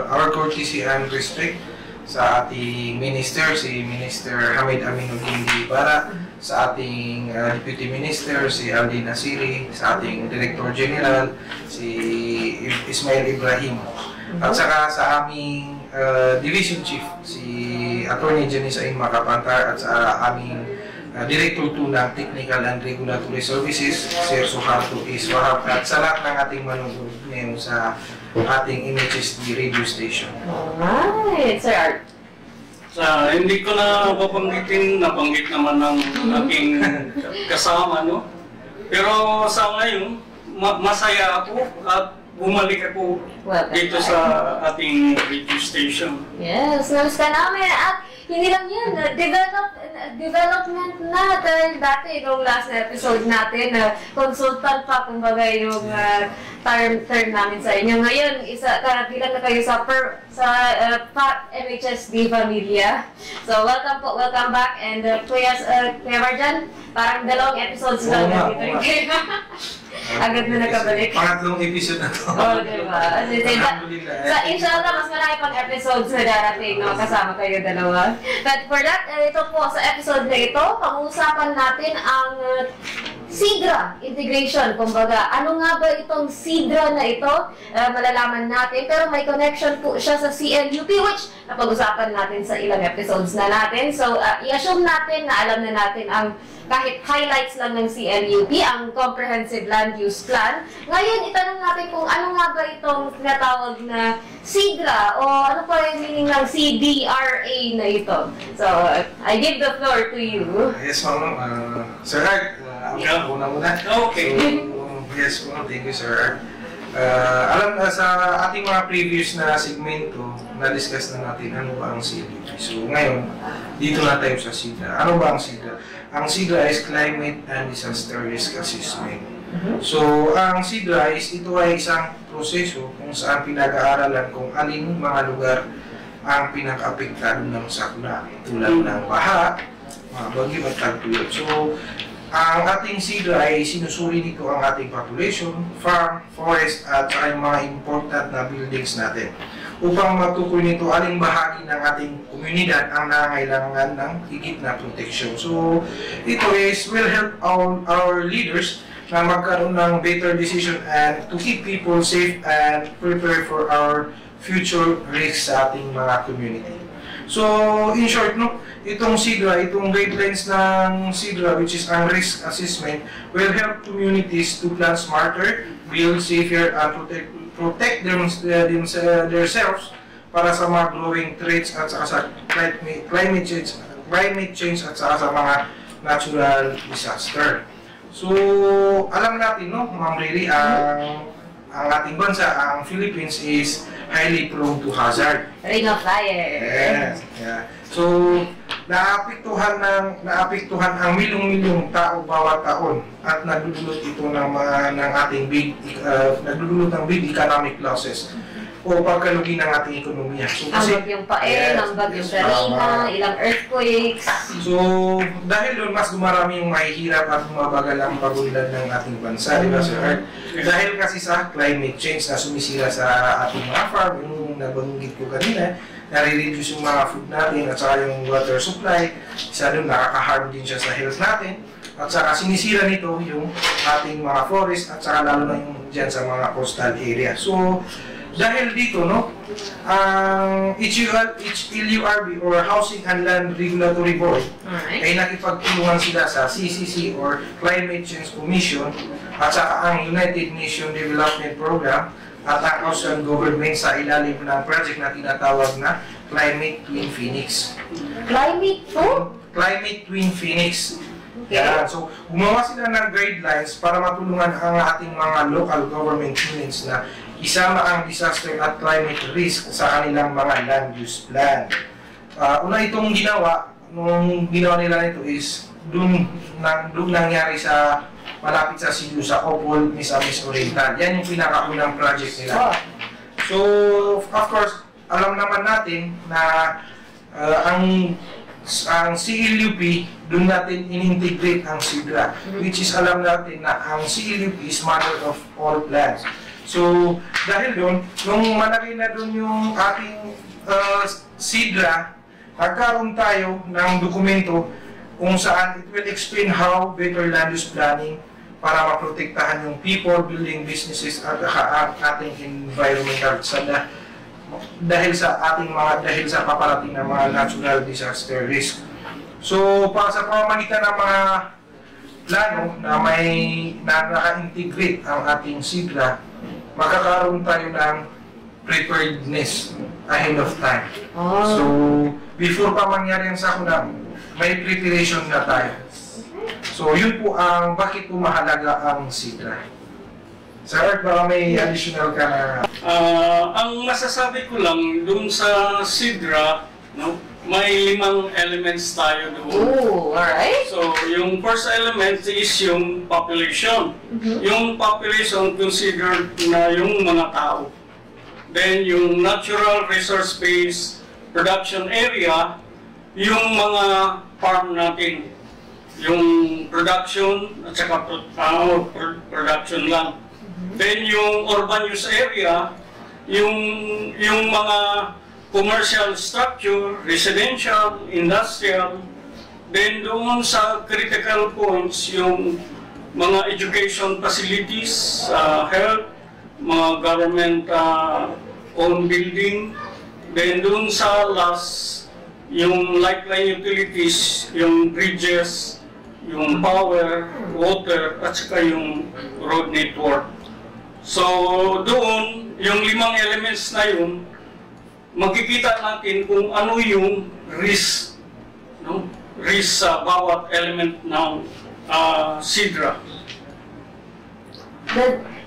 our courtesy and respect sa ating minister, si Minister Hamid Aminuddin Bara, sa ating Deputy Minister, si Aldi Nasiri, sa ating Director General, si Ismail Ibrahim, at saka sa aming Division Chief, si Attorney Janice Ain Makapantar, at sa aming Director 2 ng Technical and Regulatory Services, Sir Suharto Iswahab, at sa lahat ng ating manonood ngayon sa ating MHSD radio station. Alright, Sir Art. Hindi ko na papanggitin, nabanggit naman ng aking kasama, no? Pero sa ngayon, masaya ako at bumalik ako dito sa ating radio station. Yes, namiss ka namin. At hindi lang yun, development na. Dahil dati, yung last episode natin, consultant pa, kumbaga yung term namin sa inyo. Ngayon, bilang na kayo sa MHSD Familia. So, welcome back. And Kuya Marjan, parang 2 episodes lang dito yung kayo. Agad na nakabalik. Pangatlong episode na to. Diba? So, inshallah, mas marami pang episodes na darating, no? Kasama kayo dalawa. But for that, ito po, sa episode na ito, pag-uusapan natin ang SIDRA integration. Kumbaga, ano nga ba itong SIDRA na ito? Malalaman natin. Pero may connection po siya sa CLUP, which napag-usapan natin sa ilang episodes na natin. So, i-assume natin na alam na natin ang kahit highlights lang ng CLUP, ang Comprehensive Land Use Plan. Ngayon, itanong natin kung ano nga ba itong tinatawag na SIDRA o ano pa yung meaning ng CDRA na ito. So, I give the floor to you. Yes, ma'am. Sir Art, ako muna. Okay. So, yes, ma'am. Thank you, Sir Art. Alam na sa ating mga previous na segmento, na-discuss na natin ano ba ang CLUP. So, ngayon, dito na tayo sa SIDRA. Ano ba ang SIDRA? Ang SIDRA is Climate and Disaster Risk Assessment. So, ang SIDRA ito ay isang proseso kung saan pinag-aaralan kung alin mga lugar ang pinaka-apektado ng sakuna, tulad ng baha, mga bagyo at tagtulog. So, ang ating SIDRA ay sinusuri nito ang ating population, farm, forest, at saka yung mga important na buildings natin upang matukoy nito aling bahagi ng ating komunidad ang nangangailangan ng higit na protection. So, ito will help our leaders na magkaroon ng better decision and to keep people safe and prepare for our future risks sa ating mga community. So, in short, no, itong SIDRA, itong guidelines ng SIDRA, which is ang risk assessment, will help communities to plan smarter, build safer, and protect themselves para sa mga growing threats at saka sa climate change at saka sa mga natural disaster. So, alam natin, no, Ma'am Riri, ang ating bansa, ang Philippines is highly prone to hazard. Ring of fire. Yes. Yeah. So, naapektuhan ang milyong-milyong tao bawat taon at nagdudulot ito ng ating big economic losses o pagkalugi ng ating ekonomiya. So, ang bagyong Pael, ang bagyong Karina, ilang earthquakes. So, dahil doon, mas dumarami yung mahihirap at bumabagal ang pag-unlad ng ating bansa, di ba, Sir Art? Dahil kasi sa climate change na sumisira sa ating mga farm, yung nabanggit ko kanina, nare-reduce yung mga food natin at saka yung water supply. Isa doon, nakaka-harm din siya sa health natin. At saka sinisira nito yung ating mga forest at saka lalo na yung dyan sa mga coastal area. So, dahil dito, no, ang HLURB or Housing and Land Regulatory Board ay nakipagtulungan sila sa CCC or Climate Change Commission at saka ang United Nations Development Program at ang Australian government sa ilalim ng project na tinatawag na Climate Twin Phoenix. Climate Twin Phoenix. Okay. Yeah, so, gumawa sila ng guidelines para matulungan ang ating mga local government units na isama ang disaster at climate risk sa kanilang mga land use plan. Una itong ginawa, nung ginawa nila nito is doon nangyari sa malapit sa Cebu, sa Opol, Misamis Oriental. Yan yung pinakaunang project nila. So, of course, alam naman natin na ang CLUP, doon natin in-integrate ang SIDRA, which is alam natin na ang CLUP is mother of all plans. So, dahil doon, nung malaki na doon yung ating SIDRA, nagkaroon tayo ng dokumento kung saan it will explain how better land use planning para maprotektahan yung people, building businesses at ating environmental sana dahil sa paparating ng mga natural disaster risk. So, para sa pamamagitan ng mga plano na naka-integrate ang ating SIDRA, magkakaroon tayo ng preparedness ahead of time. So, before pa mangyari ang sakuna, may preparation na tayo. So, yun po ang bakit po mahalaga ang SIDRA. Sir, baka may additional ka na... Ang masasabi ko lang, dun sa SIDRA, no, may 5 elements tayo doon. Oh, alright. So, yung first element is yung population. Yung population considered na yung mga tao. Then, yung natural resource-based production area, yung mga farm natin. Yung production at saka production lang. Then, yung urban use area, yung mga commercial structure, residential, industrial, then doon sa critical points, yung mga education facilities, health, mga government-owned building, then doon sa last, yung lifeline utilities, yung bridges, yung power, water, at saka yung road network. So doon, yung 5 elements na yun, makikita natin kung ano yung risk, no? Risk sa bawat element ng SIDRA.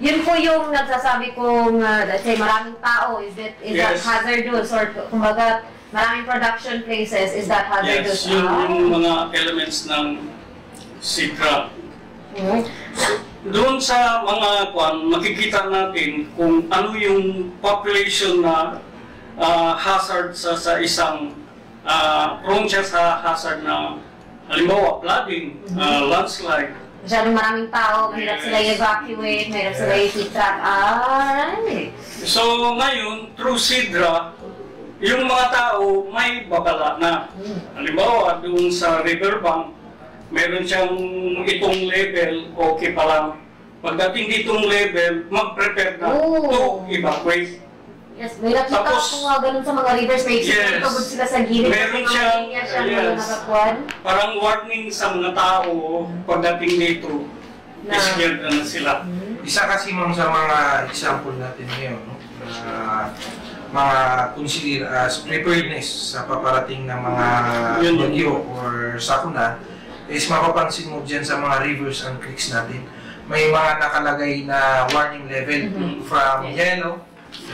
Yun po yung nagsasabi kong, let's say, maraming tao, is that hazardous? Or kumbaga, maraming production places, is that hazardous? Yes, yun yung mga elements ng SIDRA. Doon sa mga makikita natin kung ano yung population na hazard sa isang prone siya sa hazard na halimbawa flooding, landslide. Masyadong maraming tao, mahirap sila i-evacuate, mahirap sila i-keep track. So ngayon, through SIDRA, yung mga tao may babala na. Halimbawa, doon sa riverbank, meron siyang itong level, okay pa lang. Pagdating ditong level, mag-prepare na to evacuate. Yes, may nakita ako nga ganun sa mga rivers, may pagod sila sa gilid. Meron siyang, parang warning sa mga tao pagdating dito, scared na sila. Isa kasi mong sa mga example natin ngayon, no? Mga consider as preparedness sa paparating ng mga bagyo or sakuna, is mapapansin mo dyan sa mga rivers and creeks natin. May mga nakalagay na warning level from yellow,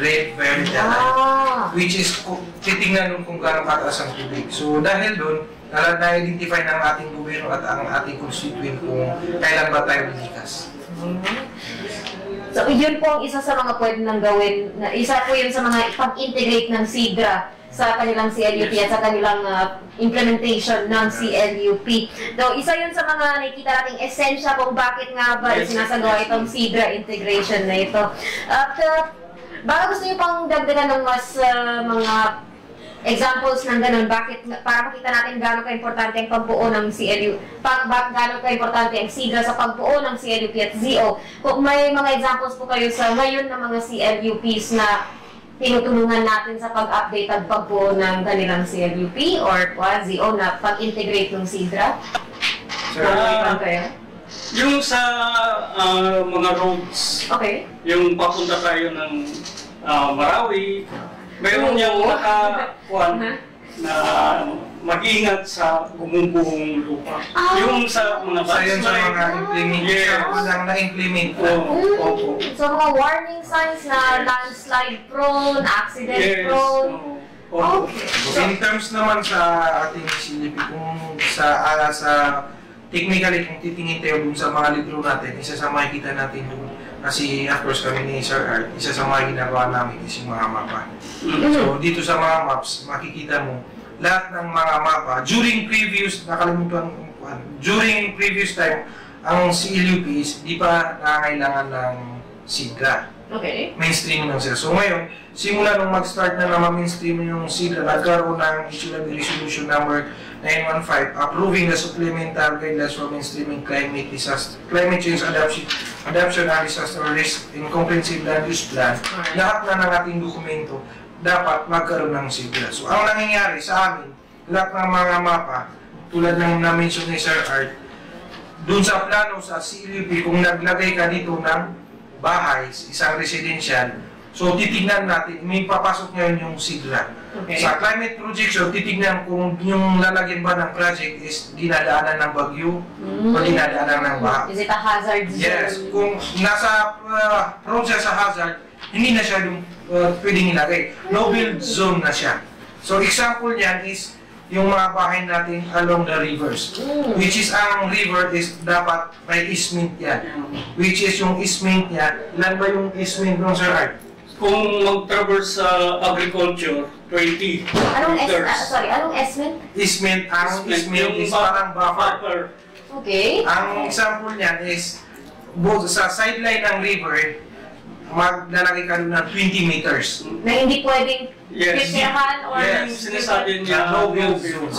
red, violet, which is titingnan kung gaano kataas ang tubig. So dahil doon, na-identify ng ating gobyerno at ang ating constituent kung kailan ba tayo lilikas. So yun po ang isa sa mga pwede nang gawin, isa po yun sa mga pag-integrate ng SIDRA sa kanilang CLUP at sa kanilang implementation ng CLUP. So, isa yun sa mga nakikita nating esensya kung bakit nga ba sinasagawa itong SIDRA integration na ito. At baka gusto nyo pang dagdagan ng mas mga examples ng ganun, bakit, para makita natin gaano ka-importante ang pagbuo ng CLUP, gaano ka-importante ang SIDRA sa pagbuo ng CLUP at ZO. Kung may mga examples po kayo sa ngayon ng mga CLUPs na tinutulungan natin sa pag-update at pagbuo ng kanilang CLUP or ZO na pag-integrate ng SIDRA? Yung sa mga roads, yung papunta tayo ng Marawi, mayroon niyang na mag-ingat sa bumubuhong lupa. Yung sa mga na-implement. So mga warning signs na landslide prone, accident prone. In terms naman sa ating CLUP, kung sa technically, kung titingin tayo dun sa mga libro natin, isa sa makikita natin dun, kasi of course kami ni Sir Art, isa sa mga ginagawa namin is yung mga mapa. So dito sa mga maps, makikita mo lahat ng mga mapa during previous time ang CLUP is di pa nangangailangan ng SIDRA. Mainstream ng sila. So ngayon, simula nung mag-start na mainstream yung SIDRA, nagkaroon ng issue ng resolution number 915 approving the supplemental guidelines for mainstreaming climate change adaptation and disaster risk in comprehensive land use plan. Lahat na ng ating dokumento dapat magkaroon ng SIDRA. So ang nangyayari sa amin, lahat ng mga mapa tulad ng na-mention ni Sir Art, dun sa plano sa CLUP, kung naglagay ka dito ng bahay, isang residential, so titignan natin, may papasok ngayon yung SIDRA. Okay. Sa climate projection, titignan kung yung lalagyan ba ng project is dinadaanan ng bagyo o dinadaanan ng baha. Is it a hazard zone? Yes, kung nasa prone siya sa hazard, hindi na siya pwedeng ilagay. No build zone na siya. So example niyan is yung mga bahay natin along the rivers. Which is ang river is dapat may easement yan. Which is yung easement niya, ilan ba yung easement ng Sir Art? Kung mag-traverse sa agriculture, 20 Anong meters. anong easement? Easement, ang easement is parang buffer. Okay. Ang example niyan is sa sideline ng river, maglalagay ka doon ng 20 meters. Na hindi pwedeng pipirahan or... Yes, sinasabi niya, no build zone.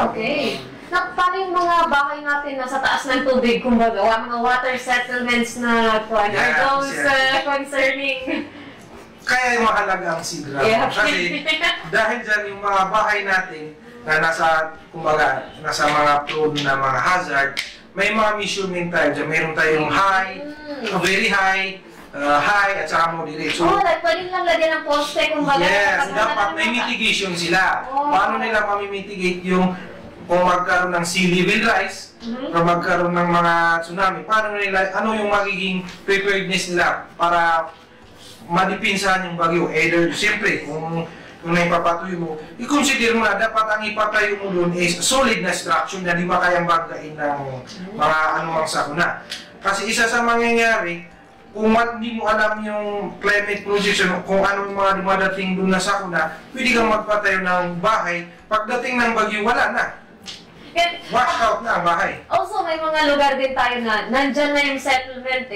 Okay. Paano yung mga bahay natin nasa taas ng tubig, kumbaga, mga water settlements na are those concerning? Kaya mahalaga ang SEEDRA. Kasi dahil dyan yung mga bahay natin na nasa, kumbaga, nasa mga prone na mga hazard, may mga measurement tayo dyan. Meron tayong high, very high, high at saka moderate. So, like pwedeng lang lagyan ng poste kumbaga. Yes, dapat may mitigation sila. Paano nila mamimitigate yung kung magkaroon ng sea level rise o magkaroon ng mga tsunami, paano nila, ano yung magiging preparedness nila para madipinsahan yung bagyo. Either, siyempre, kung naipapatuyo mo, i-consider mo na dapat ang ipatayo mo doon is solid na structure na di ba kayang bagain ng mga anumang sakuna. Kasi isa sa mangyayari, kung hindi mo alam yung climate projection, kung ano yung mga dumadating doon na sakuna, pwede kang magpatayo ng bahay. Pagdating ng bagyo, wala na. Wash out na ang bahay. Also, may mga lugar din tayo na nandyan na yung settlement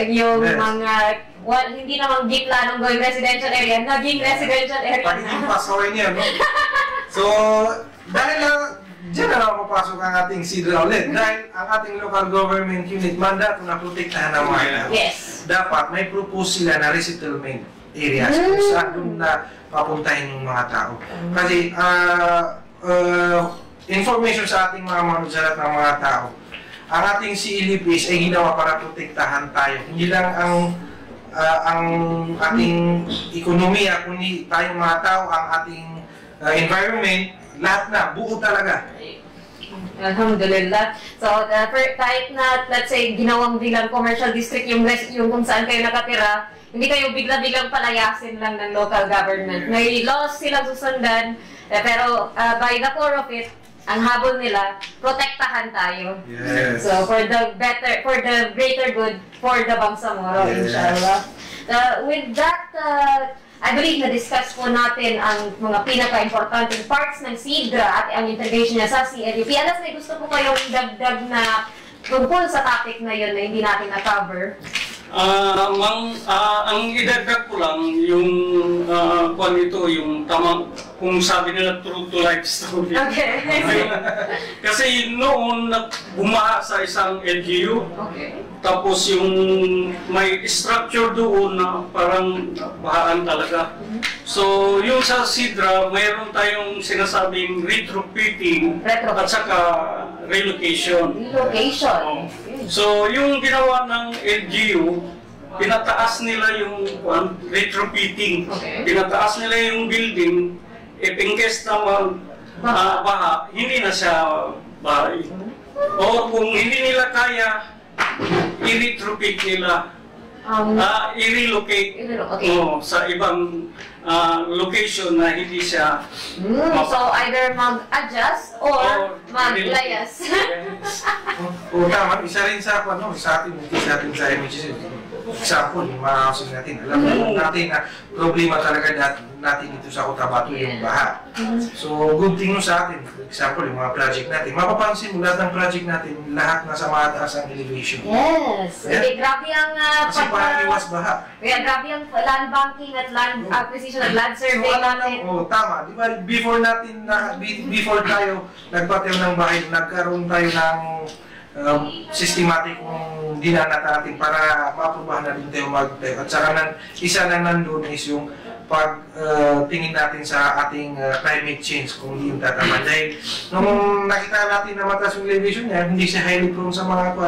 yung mga, hindi naman gitla ng going residential area, naging residential area na. Pagiging pasaway niya, no? So, dahil diyan na lang mapasok ang ating SEEDRA ulit. Dahil ang ating local government unit mandato na protektahan ng mga tao. Yes. Dapat may propose sila na resettlement areas kung saan doon na papuntahin yung mga tao. Kasi, information sa ating mga manusalat ng mga tao, ang ating CELPs ay ginawa para protektahan tayo. Hindi lang ang ating ekonomiya, kundi tayong mga tao, ang ating environment, lahat na, buo talaga. Alhamdulillah. So, kahit na, let's say, ginawang bilang commercial district yung kung saan kayo nakatira, hindi kayo bigla-biglang palayasin lang ng local government. May laws silang susundan, pero by the core of it, ang habol nila, protektahan tayo. Yes. So, for the greater good, for the Bangsamoro, inshallah. With that, I believe na-discuss po natin ang mga pinaka-importanting parts ng SEEDRA at ang integration niya sa CLUP. Alas, may gusto po kayong dagdag na tungkol sa topic na yun na hindi natin na-cover? Ang idagdag ko lang yung kung ito, yung tamang, kung sabi nila true to life story. Okay. Kasi noon bumaha sa isang LGU, tapos yung may structure doon na parang bahaan talaga. So yung sa SEEDRA, mayroon tayong sinasabing retrofitting at saka relocation. Relocation. So, yung ginawa ng LGU, pinataas nila yung retrofitting. Pinataas nila yung building, if in case na baha, hindi na siya bahay. O kung hindi nila kaya, i-retrofit nila, i-relocate sa ibang location na hindi siya so either mag-adjust or mag-layas. O tama, isa rin sa atin sa MHS. Example, yung mga housing natin. Alam natin na problema talaga natin dito sa Cotabato yung baha. So, good thing sa atin. For example, yung mga project natin. Mapapansin mo, lahat ng project natin, lahat nasa mataas ang elevation. Yes. Okay, grabe ang kasi para iwas baha. Kaya grabe ang land banking at land acquisition at land survey natin. Tama. Di ba, before tayo nagpatayo ng bahay, nagkaroon tayo ng systematic kung dinanata natin para maaprubahan na din tayo magtayo. At saka isa na nandun is yung tingin natin sa ating climate change kung hindi yung tatama. Dahil nung nakita natin na mataas yung elevation niya, hindi siya highly prone sa mga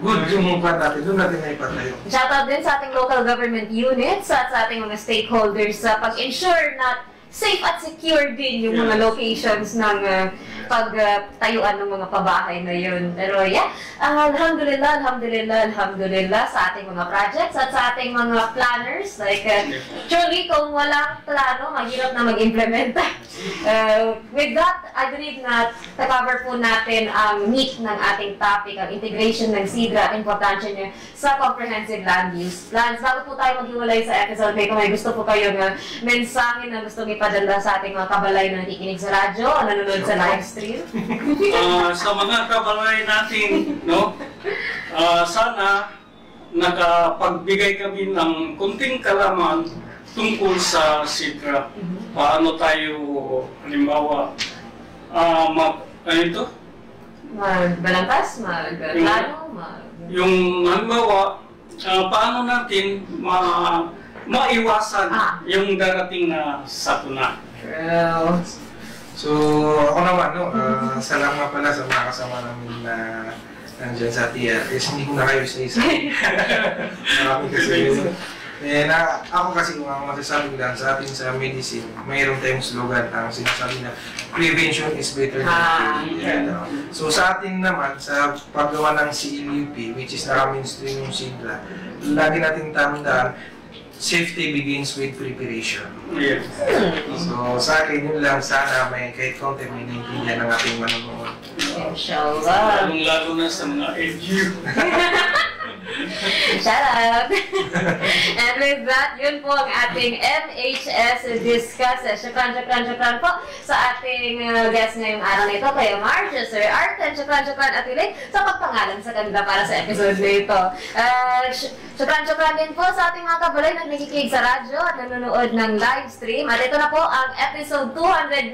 good yung plan natin, doon natin na ipatayo. Shoutout din sa ating local government units at sa ating mga stakeholders sa pag-ensure na safe at secure din yung mga locations ng pagtayuan ng mga pabahay na yun. Pero yeah, alhamdulillah sa ating mga projects at sa ating mga planners. Like, truly, kung walang plano, mahirap na mag-implement. With that, I believe na cover po natin ang meat ng ating topic, ang integration ng SIDRA at importansya niya sa comprehensive land use plans. Bago po tayo maghiwalay sa episode, kung may gusto po kayong mensahe na gusto ipadala sa ating mga kabalay na nakikinig sa radyo o nanonood sa live stream. Sa mga kabalay natin, no? Sana nakapagbigay kami ng kunting kalaman tungkol sa SIDRA. Paano tayo, halimbawa, magbalantas, magplano, yung halimbawa, paano natin maiwasan yung darating na sakuna. So, ako naman, salamat pala sa mga kasama namin na nandyan sa TRS. Hindi ko na kayo isa-isa. Marami kasi yun. Ako kasi kung ang masasabi ko lang sa atin sa medicine, mayroon tayong slogan ang sinasabi na prevention is better than cure. So sa atin naman, sa paggawa ng CLUP, which is naka-mainstream yung SIDRA, lagi natin tandaan, safety begins with preparation. Yes. So sa akin yun lang, sana may kahit konti may naiintindihan ng ating manonood. Inshallah. Lalo na sa mga EDU. Shout out! And with that, yun po ang ating MHS Discusses. Shukran po sa ating guest ngayong araw na ito, kay Marge, Sir Arten, shukran at Ilay sa pagpangalan sa kanila para sa episode na ito. Shukran din po sa ating mga kabalay na nakikinig sa radyo at nanonood ng live stream. At ito na po ang episode 209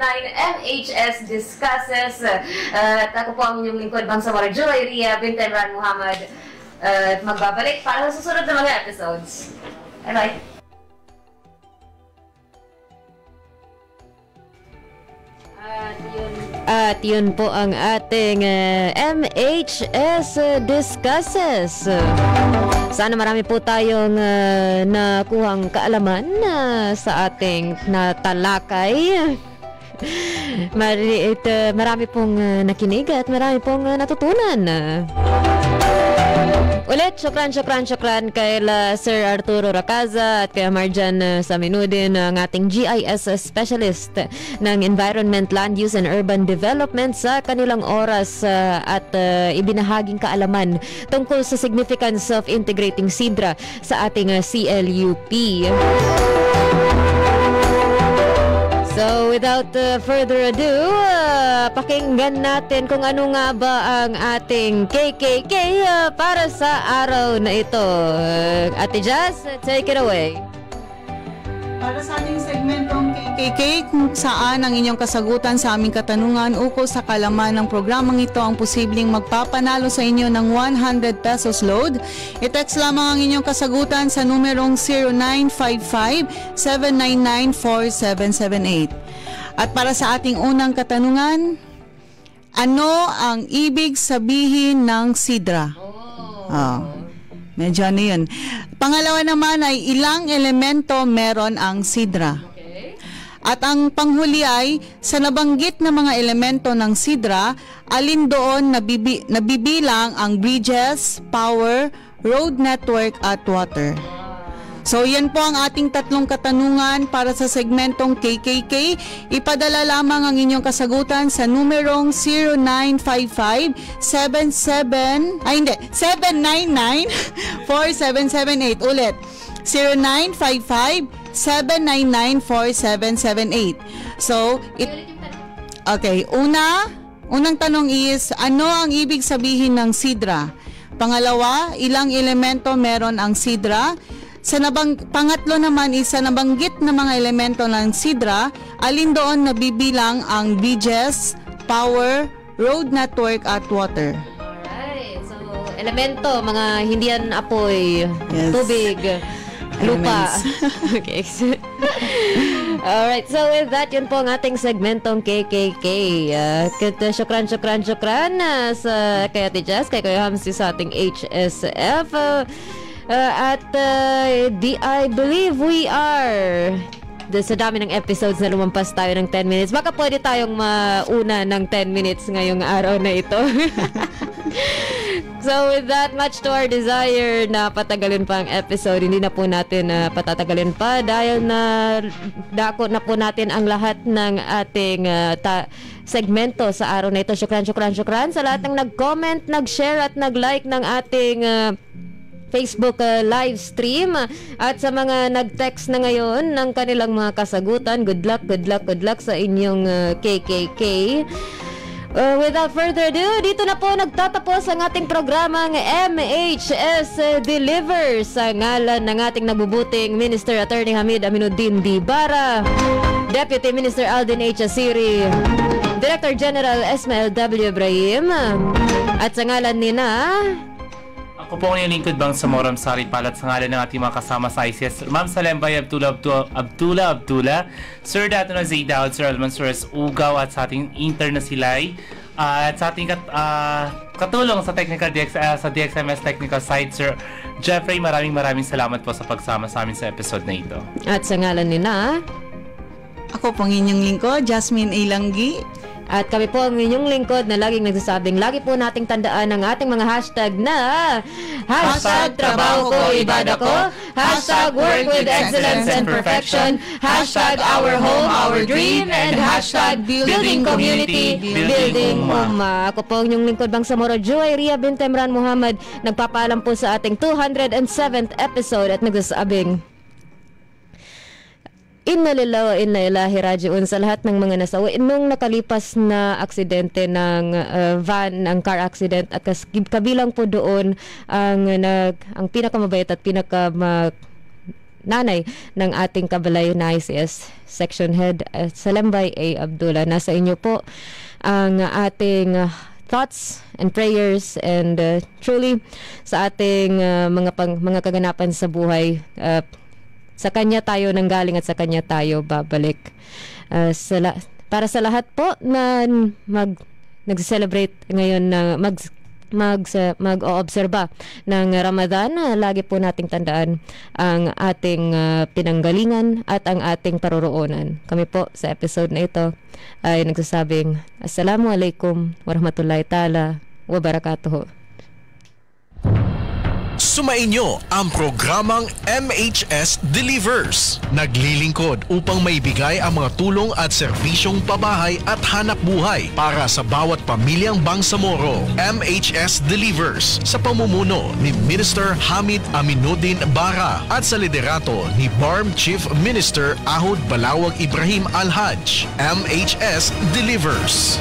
MHS Discusses. At ako po ang inyong lingkod, Bangsamoro Joy Ria Binten Ran Muhammad. Magbabalik para sa susunod na mga episodes. Bye-bye! At yun po ang ating MHS Discusses. Sana marami po tayong nakuhang kaalaman sa ating natalakay. Marami pong nakinig at marami pong natutunan. Ulit, syukran kay Sir Arturo Racaza at kay Marjan Saminudin, ang ating GIS specialist ng Environment, Land Use and Urban Development sa kanilang oras at ibinahaging kaalaman tungkol sa significance of integrating SIDRA sa ating CLUP. So, without further ado, pakinggan natin kung ano nga ba ang ating KKK para sa araw na ito. Ate Jazz, take it away. Para sa ating segmentong KKK, kung saan ang inyong kasagutan sa aming katanungan ukol sa kalaman ng programang ito ang posibleng magpapanalo sa inyo ng 100 pesos load, i-text lamang ang inyong kasagutan sa numerong 0955-799-4778. At para sa ating unang katanungan, ano ang ibig sabihin ng SIDRA? Medyo ano yun. Pangalawa naman ay ilang elemento meron ang SIDRA. At ang panghuli ay sa nabanggit na mga elemento ng SIDRA, alin doon nabibilang ang bridges, power, road network at water. So yan po ang ating tatlong katanungan para sa segmentong KKK. Ipadala lamang ang inyong kasagutan sa numerong 799-4778. Ulit, 0955-799-4778. So, okay, unang tanong is, ano ang ibig sabihin ng SIDRA? Pangalawa, ilang elemento meron ang SIDRA? Pangatlo naman is sa nabanggit na mga elemento ng SIDRA, alin doon nabibilang ang bridges, power, road network at water. Alright, so elemento, mga hindi yan apoy, tubig, lupa. Okay. Alright, so with that, yun po ang ating segmentong KKK. Syukran sa kay Ate Jazz, kay Kuya Hamsi sa ating HSF. I believe we are sa dami ng episodes na lumampas tayo ng 10 minutes, baka pwede tayong mauna ng 10 minutes ngayong araw na ito. So with that, much to our desire na patagalin pa ang episode, hindi na po natin patatagalin pa dahil na dako na po natin ang lahat ng ating segmento sa araw na ito. Syukran sa lahat ng nag-comment, nag-share at nag-like ng ating Facebook live stream at sa mga nag-text na ngayon ng kanilang mga kasagutan. Good luck sa inyong KKK. Without further ado, dito na po nagtatapos ang ating programang MHS Delivers sa ngalan ng ating nabubuting Minister Attorney Hamid Aminuddin Dibara, Deputy Minister Alden H. Asiri, Director General Esmael W. Ibrahim, at sa ngalan ni ako po ang lingkod bang sa Moram Sari Palat sa ngalan ng ating mga kasama sa ICS, Ma'am Salembay Abdullah, Sir Dato na Zaydaud, Sir Almansures Ugaw, at sa ating intern na silay, at sa ating katulong sa sa DXMS Technical Side, Sir Jeffrey. Maraming salamat po sa pagsama sa amin sa episode na ito. At sa ngalan ni ako pong inyong lingkod, Jasmine Ilanggi. At kami po ang inyong lingkod na laging nagsasabing lagi po nating tandaan ang ating mga hashtag na #trabaho ko, ibada ko, #work with excellence and perfection, #our home, our dream, and #building community, building umma. Ako po ang inyong lingkod bang Samoro Joy Ria Bintemran Muhammad, nagpapaalam po sa ating 207th episode at nagsasabing Inna lillahi wa inna ilahi raji'un sa lahat ng mga nasawi nung nakalipas na aksidente ng van, ang car accident, at kabilang po doon ang pinakamabait at nanay ng ating kabalay na ICS Section Head, Salembay A. Abdullah. Nasa inyo po ang ating thoughts and prayers, and truly sa ating mga kaganapan sa buhay. Sa Kanya tayo nanggaling at sa Kanya tayo babalik. Para sa lahat po na nag-celebrate ngayon na mag-oobserba ng Ramadan, lagi po nating tandaan ang ating pinanggalingan at ang ating paroroonan. Kami po sa episode na ito ay nagsasabing Assalamualaikum warahmatullahi ta'ala wabarakatuh. Sumainyo ang programang MHS Delivers. Naglilingkod upang maibigay ang mga tulong at serbisyong pabahay at hanap buhay para sa bawat pamilyang Bangsamoro. MHS Delivers sa pamumuno ni Minister Hamid Aminuddin Bara at sa liderato ni BARM Chief Minister Ahud Balawag Ibrahim Alhaj. MHS Delivers.